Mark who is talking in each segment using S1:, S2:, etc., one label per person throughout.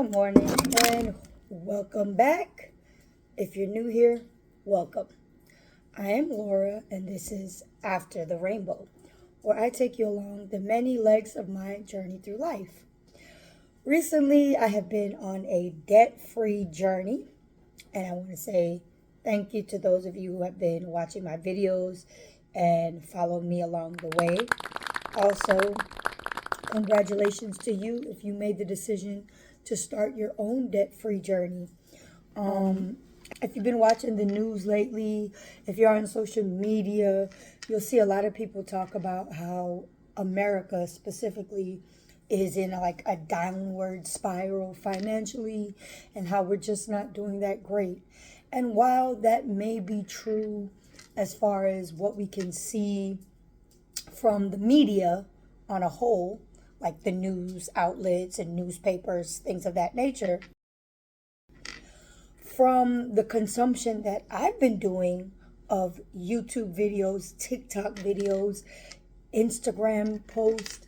S1: Good morning and welcome back. If you're new here, welcome. I am Laura and this is After the Rainbow, where I take you along the many legs of my journey through life. Recently, I have been on a debt-free journey, and I want to say thank you to those of you who have been watching my videos and following me along the way. Also, congratulations to you if you made the decision to start your own debt-free journey. If you've been watching the news lately, if you're on social media, you'll see a lot of people talk about how America specifically is in like a downward spiral financially and how we're just not doing that great. And while that may be true as far as what we can see from the media on a whole, like the news outlets and newspapers, things of that nature, from the consumption that I've been doing of YouTube videos, TikTok videos, Instagram posts,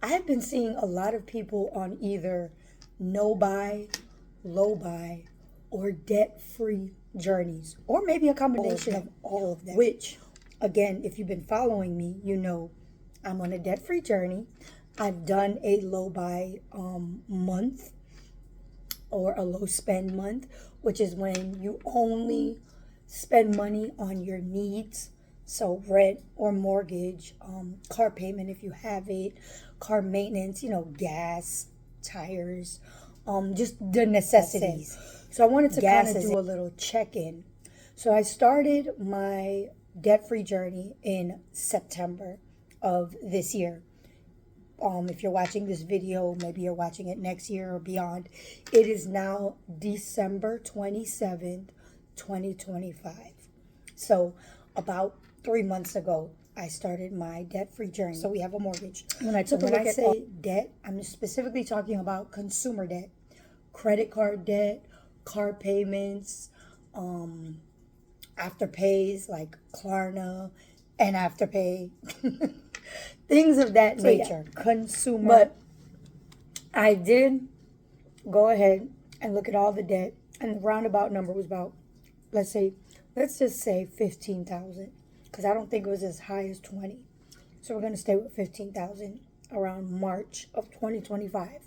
S1: I've been seeing a lot of people on either no buy, low buy, or debt-free journeys, or maybe a combination of all of them. Which, again, if you've been following me, you know I'm on a debt-free journey. I've done a low buy month or a low spend month, which is when you only spend money on your needs. So rent or mortgage, car payment if you have it, car maintenance, gas, tires, just the necessities. So I wanted to kind of do a little check-in. So I started my debt-free journey in September of this year. If you're watching this video, maybe you're watching it next year or beyond. It is now December 27th, 2025. So about 3 months ago, I started my debt-free journey. So we have a mortgage. When I say debt, I'm specifically talking about consumer debt, credit card debt, car payments, afterpays like Klarna and Afterpay. Things of that nature, consumer. But I did go ahead and look at all the debt, and the roundabout number was about, let's just say 15,000, because I don't think it was as high as 20. So we're going to stay with 15,000 around March of 2025.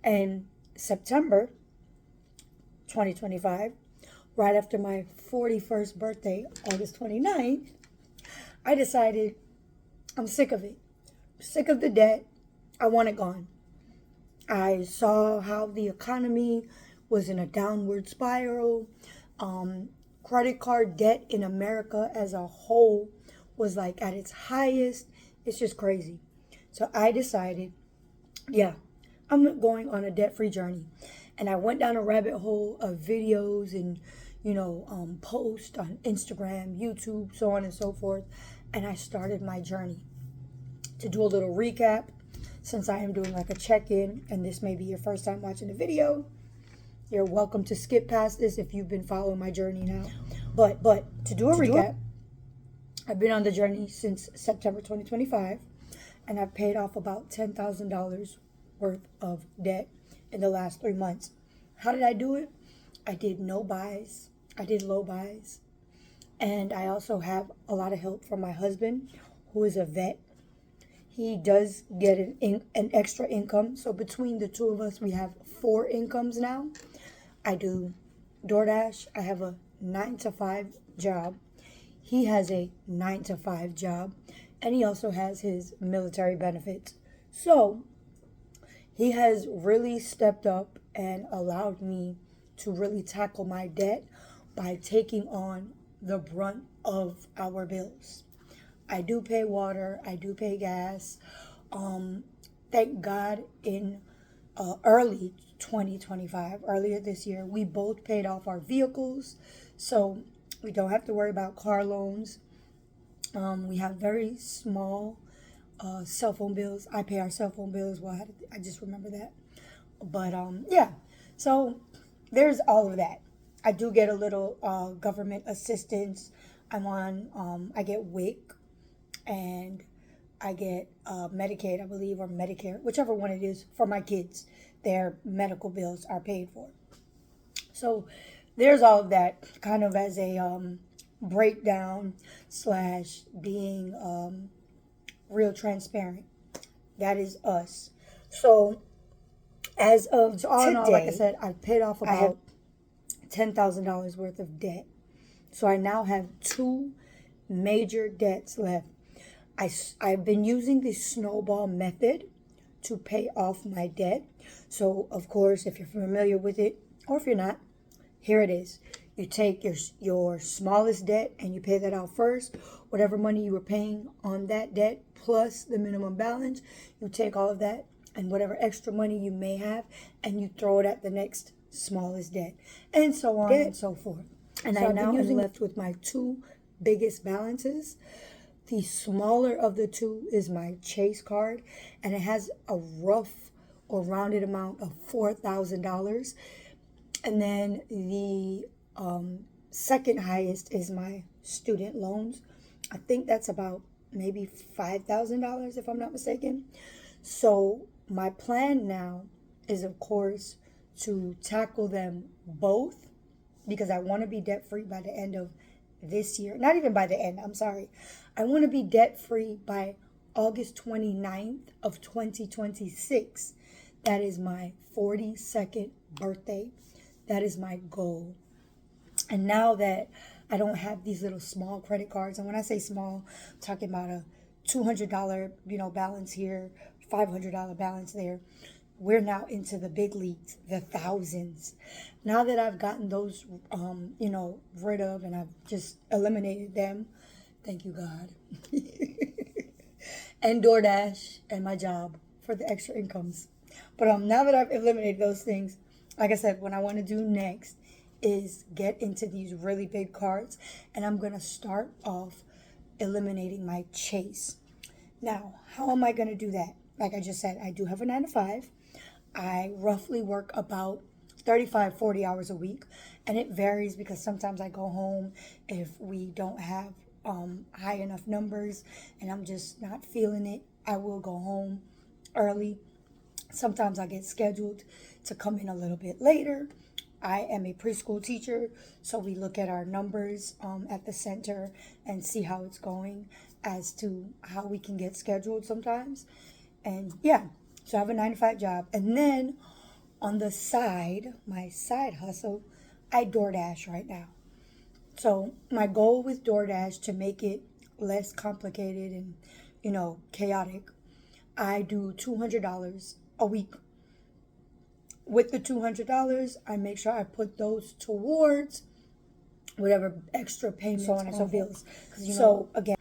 S1: And September 2025, right after my 41st birthday, August 29th, I decided I'm sick of it. I'm sick of the debt. I want it gone. I saw how the economy was in a downward spiral. Credit card debt in America as a whole was like at its highest. It's just crazy. So I decided, I'm going on a debt-free journey. And I went down a rabbit hole of videos and, posts on Instagram, YouTube, so on and so forth. And I started my journey. To do a little recap, since I am doing like a check-in, and this may be your first time watching the video, you're welcome to skip past this if you've been following my journey now. But to do a recap, I've been on the journey since September 2025, and I've paid off about $10,000 worth of debt in the last 3 months. How did I do it? I did no buys. I did low buys. And I also have a lot of help from my husband, who is a vet. He does get an extra income. So between the two of us, we have 4 incomes now. I do DoorDash. I have a 9-to-5 job. He has a 9-to-5 job. And he also has his military benefits. So he has really stepped up and allowed me to really tackle my debt by taking on the brunt of our bills. I do pay water, I do pay gas. Thank God in early 2025, earlier this year, we both paid off our vehicles, so we don't have to worry about car loans. We have very small cell phone bills. I pay our cell phone bill as well. I just remember that. But so there's all of that. I do get a little government assistance. I get WIC, and I get Medicaid, I believe, or Medicare, whichever one it is, for my kids. their medical bills are paid for. So there's all of that kind of as a breakdown slash being real transparent. That is us. So as of today, all in all, like I said, I paid off about $10,000 worth of debt. So I now have 2 major debts left. I've been using the snowball method to pay off my debt. So of course, if you're familiar with it, or if you're not, here it is. You take your smallest debt and you pay that out first. Whatever money you were paying on that debt plus the minimum balance, you take all of that and whatever extra money you may have and you throw it at the next smallest debt, and so on and so forth. And so I now am left with my 2 biggest balances. The smaller of the 2 is my Chase card, and it has a rough or rounded amount of $4,000. And then the second highest is my student loans. I think that's about maybe $5,000 if I'm not mistaken. So my plan now is, of course, to tackle them both, because I want to be debt free by the end of this year. Not even by the end, I'm sorry. I want to be debt free by August 29th of 2026. That is my 42nd birthday. That is my goal. And now that I don't have these little small credit cards, and when I say small, I'm talking about a $200, balance here, $500 balance there. We're now into the big leagues, the thousands. Now that I've gotten those, rid of, and I've just eliminated them, thank you, God, and DoorDash and my job for the extra incomes. But now that I've eliminated those things, like I said, what I want to do next is get into these really big cards, and I'm going to start off eliminating my Chase. Now, how am I going to do that? Like I just said, I do have a 9-to-5. I roughly work about 35, 40 hours a week, and it varies because sometimes I go home if we don't have high enough numbers and I'm just not feeling it. I will go home early. Sometimes I get scheduled to come in a little bit later. I am a preschool teacher, so we look at our numbers at the center and see how it's going as to how we can get scheduled sometimes. And yeah, so I have a 9-to-5 job. And then on the side, my side hustle, I DoorDash right now. So my goal with DoorDash, to make it less complicated and, chaotic, I do $200 a week. With the $200, I make sure I put those towards whatever extra payments, so on and so bills. So again,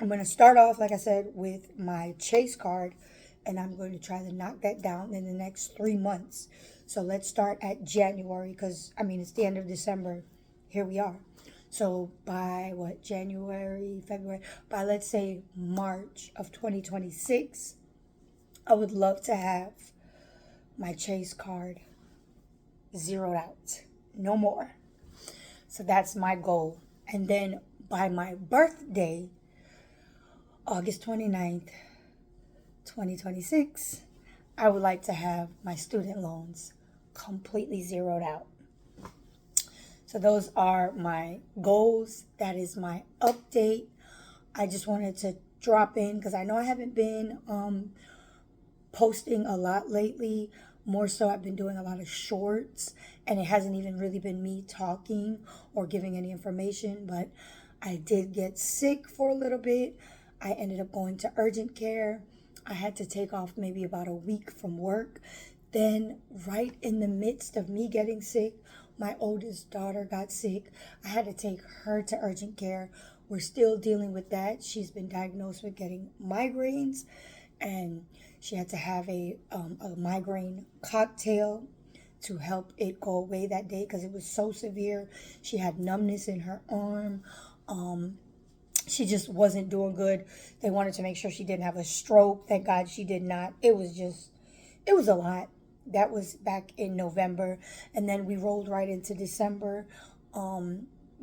S1: I'm going to start off, like I said, with my Chase card, and I'm going to try to knock that down in the next 3 months. So let's start at January, because it's the end of December. Here we are. So by January, February, by let's say March of 2026, I would love to have my Chase card zeroed out. No more. So that's my goal. And then by my birthday, August 29th, 2026, I would like to have my student loans completely zeroed out. So those are my goals. That is my update. I just wanted to drop in because I know I haven't been posting a lot lately. More so, I've been doing a lot of shorts, and it hasn't even really been me talking or giving any information, but I did get sick for a little bit. I ended up going to urgent care. I had to take off maybe about a week from work. Then right in the midst of me getting sick, my oldest daughter got sick. I had to take her to urgent care. We're still dealing with that. She's been diagnosed with getting migraines, and she had to have a migraine cocktail to help it go away that day because it was so severe. She had numbness in her arm. She just wasn't doing good. They wanted to make sure she didn't have a stroke. Thank God she did not. It was a lot. That was back in November. And then we rolled right into December.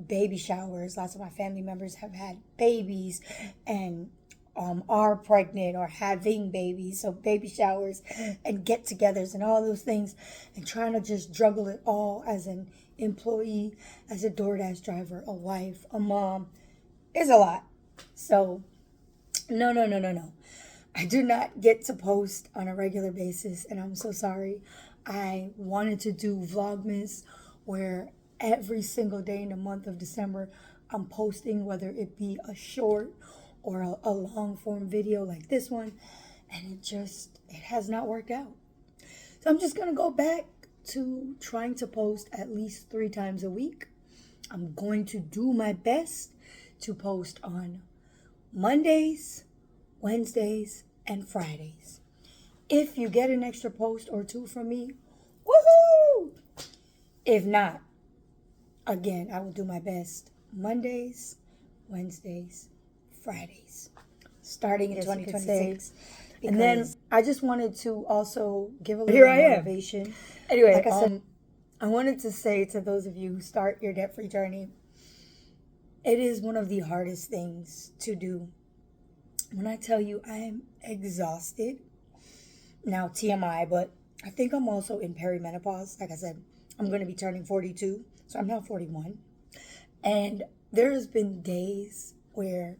S1: Baby showers. Lots of my family members have had babies. And are pregnant or having babies, so baby showers and get-togethers and all those things, and trying to just juggle it all as an employee, as a DoorDash driver, a wife, a mom, is a lot. So no, no, no, no, no. I do not get to post on a regular basis, and I'm so sorry. I wanted to do Vlogmas where every single day in the month of December I'm posting, whether it be a short or a long form video like this one, and it has not worked out. So I'm just gonna go back to trying to post at least 3 times a week. I'm going to do my best to post on Mondays, Wednesdays, and Fridays. If you get an extra post or 2 from me, woohoo! If not, again, I will do my best Mondays, Wednesdays, Fridays, starting in 2026. And then I just wanted to also give a little motivation. Anyway, like I said, I wanted to say to those of you who start your debt-free journey, it is one of the hardest things to do. When I tell you I am exhausted, now TMI, but I think I'm also in perimenopause. Like I said, I'm going to be turning 42, so I'm now 41. And there has been days where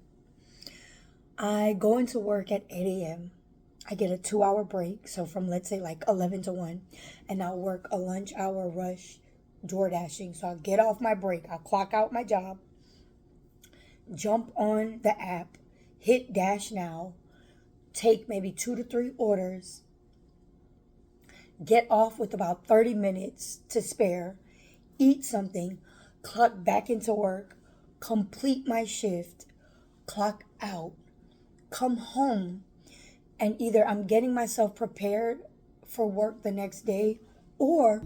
S1: I go into work at 8 a.m. I get a 2-hour break, so from let's say like 11 to 1, and I'll work a lunch hour rush door dashing. So I'll get off my break, I'll clock out my job, jump on the app, hit dash now, take maybe 2 to 3 orders, get off with about 30 minutes to spare, eat something, clock back into work, complete my shift, clock out, come home, and either I'm getting myself prepared for work the next day, or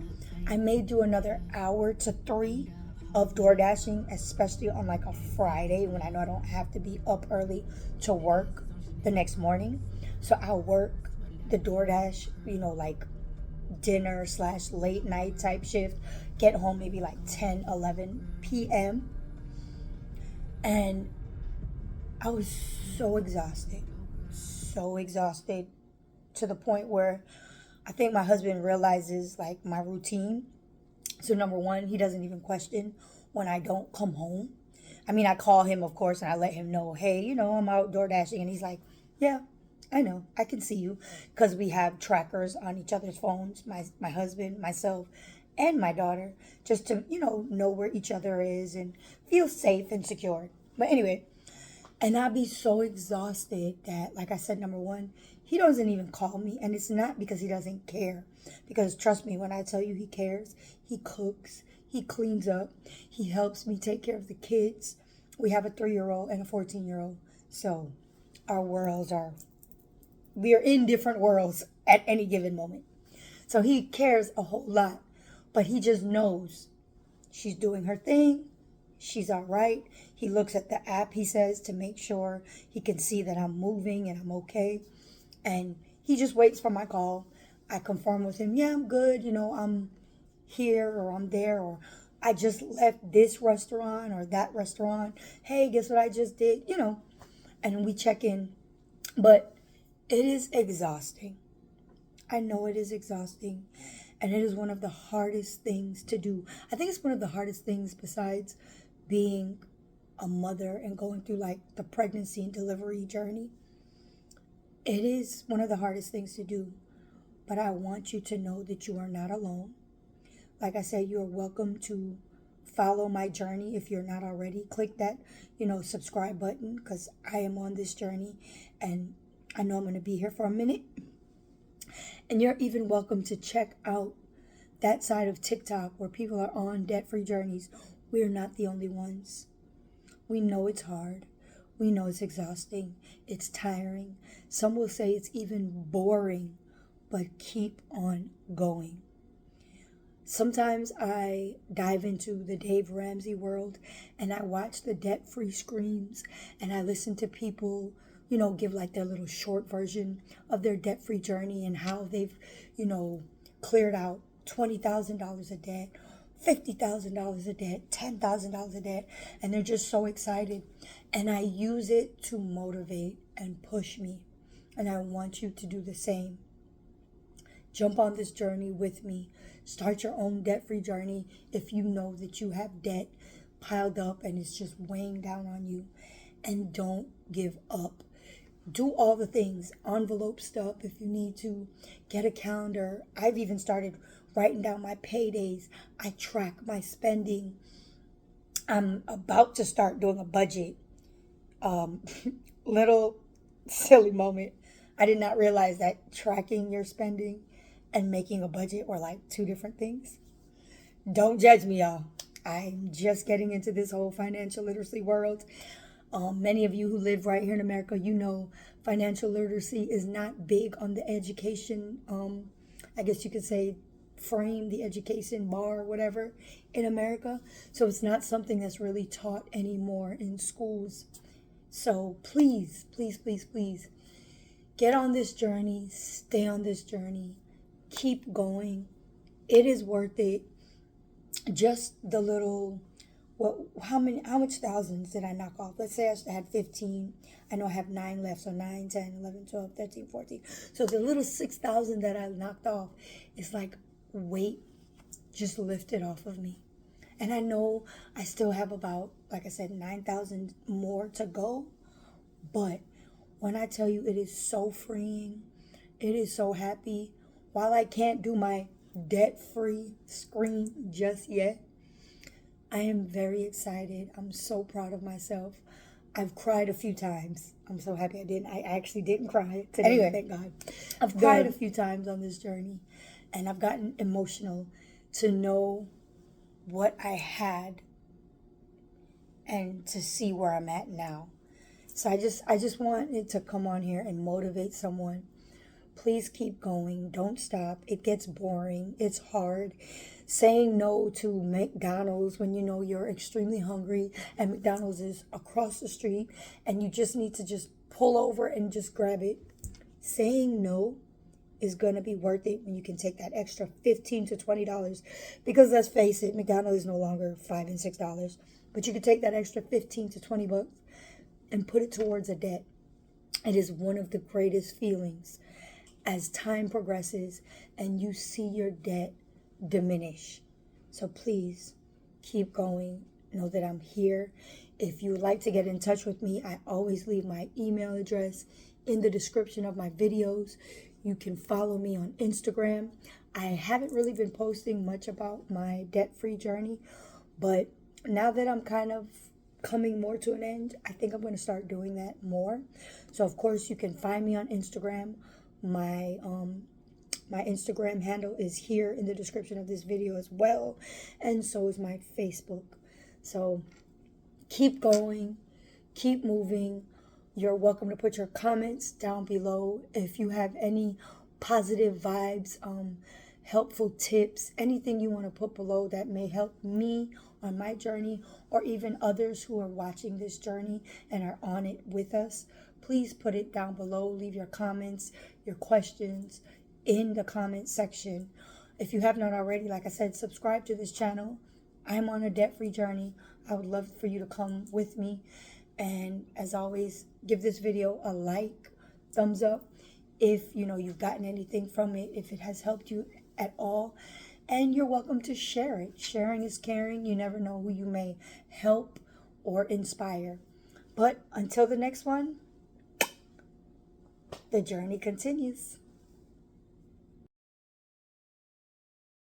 S1: I may do another hour to 3 of door dashing, especially on like a Friday when I know I don't have to be up early to work the next morning. So I'll work the DoorDash, like dinner / late night type shift, get home maybe like 10, 11 p.m. And I was so exhausted to the point where I think my husband realizes like my routine. So number one, he doesn't even question when I don't come home. I mean, I call him, of course, and I let him know, hey, I'm out door dashing. And he's like, yeah, I know, I can see you. Because we have trackers on each other's phones, my husband, myself, and my daughter, just to, know where each other is and feel safe and secure. But anyway, and I'd be so exhausted that, like I said, number one, he doesn't even call me. And it's not because he doesn't care. Because trust me, when I tell you he cares, he cooks, he cleans up, he helps me take care of the kids. We have a 3-year-old and a 14-year-old. So our we are in different worlds at any given moment. So he cares a whole lot. But he just knows she's doing her thing. She's all right. He looks at the app, he says, to make sure he can see that I'm moving and I'm okay. And he just waits for my call. I confirm with him, yeah, I'm good. I'm here or I'm there, or I just left this restaurant or that restaurant. Hey, guess what I just did? And we check in. But it is exhausting. I know it is exhausting. And it is one of the hardest things to do. I think it's one of the hardest things besides being a mother and going through like the pregnancy and delivery journey. It is one of the hardest things to do. But I want you to know that you are not alone. Like I said, you are welcome to follow my journey if you're not already. Click that, subscribe button, because I am on this journey and I know I'm going to be here for a minute. And you're even welcome to check out that side of TikTok where people are on debt-free journeys. We're not the only ones. We know it's hard. We know it's exhausting. It's tiring. Some will say it's even boring, but keep on going. Sometimes I dive into the Dave Ramsey world and I watch the debt-free screams and I listen to people, give like their little short version of their debt-free journey and how they've, cleared out $20,000 of debt, $50,000 of debt, $10,000 of debt, and they're just so excited. And I use it to motivate and push me. And I want you to do the same. Jump on this journey with me. Start your own debt-free journey if you know that you have debt piled up and it's just weighing down on you. And don't give up. Do all the things. Envelope stuff if you need to. Get a calendar. I've even started writing down my paydays. I track my spending. I'm about to start doing a budget. Little silly moment. I did not realize that tracking your spending and making a budget were like two different things. Don't judge me, y'all. I'm just getting into this whole financial literacy world. Many of you who live right here in America, you know financial literacy is not big on the education, I guess you could say frame, the education bar, whatever, in America. So it's not something that's really taught anymore in schools. So please, please, please, please, get on this journey, stay on this journey, keep going. It is worth it. Just the little, how much thousands did I knock off? Let's say I had 15. I know I have 9 left, so 9, 10, 11, 12, 13, 14. So the little 6,000 that I knocked off is like weight just lifted off of me. And I know I still have about, like I said, 9,000 more to go. But when I tell you it is so freeing, it is so happy. While I can't do my debt-free screen just yet, I am very excited. I'm so proud of myself. I've cried a few times. I'm so happy I didn't. I actually didn't cry today, anyway, thank God. I've cried a few times on this journey, and I've gotten emotional to know what I had and to see where I'm at now. So I just wanted to come on here and motivate someone. Please keep going. Don't stop. It gets boring. It's hard. Saying no to McDonald's when you know you're extremely hungry and McDonald's is across the street and you just need to just pull over and just grab it. Saying no is going to be worth it when you can take that extra $15 to $20, because let's face it, McDonald's is no longer $5 and $6, but you can take that extra 15 to 20 bucks and put it towards a debt. It is one of the greatest feelings as time progresses and you see your debt diminish. So please keep going. Know that I'm here. If you would like to get in touch with me, I always leave my email address in the description of my videos. You can follow me on Instagram. I haven't really been posting much about my debt-free journey, but now that I'm kind of coming more to an end, I think I'm going to start doing that more. So of course you can find me on Instagram. My Instagram handle is here in the description of this video as well, and so is my Facebook. So keep going, keep moving. You're welcome to put your comments down below if you have any positive vibes, helpful tips, anything you want to put below that may help me on my journey, or even others who are watching this journey and are on it with us. Please put it down below. Leave your comments, your questions in the comment section. If you have not already, like I said, subscribe to this channel. I'm on a debt-free journey. I would love for you to come with me. And as always, give this video a like, thumbs up if you've gotten anything from it, if it has helped you at all. And you're welcome to share it. Sharing is caring. You never know who you may help or inspire. But until the next one, the journey continues.